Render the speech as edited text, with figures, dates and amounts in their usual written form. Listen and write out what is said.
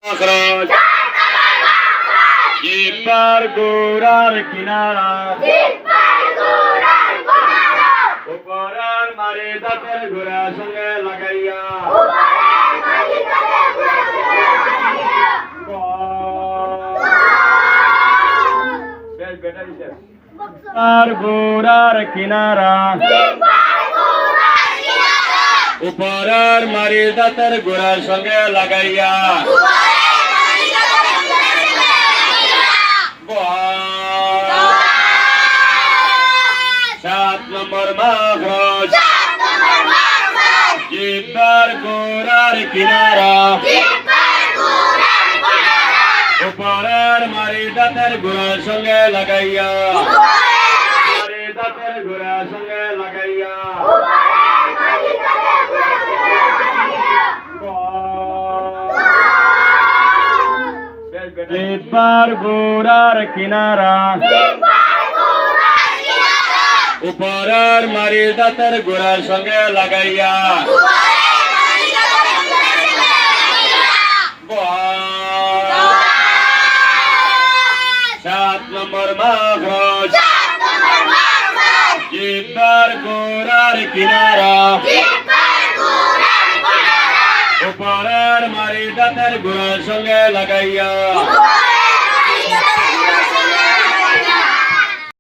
খরচ জিব্বার গোড়ার কিনারা উপরের মারি দাঁতের গোড়া সঙ্গে লাগাইয়া জিব্বার গোড়ার কিনারা উপরের মারি দাঁতের গোড়ার সঙ্গে লাগাইয়া 7 নম্বর মাখরজ জিব্বার গোড়ার কিনারা উপরের মারি দাঁতের গোড়ার সঙ্গে লাগাইয়া মারি দাঁতের গোড়ার সঙ্গে লাগাইয়া জিব্বার গোড়ার কিনারা উপরের মারি দাঁতের গোড়ার সঙ্গে লাগাইয়া 7 নম্বর মাখরজ জিব্বার গোড়ার কিনারা উপরের মারি দাঁতের গোড়ার সঙ্গে লাগাইয়া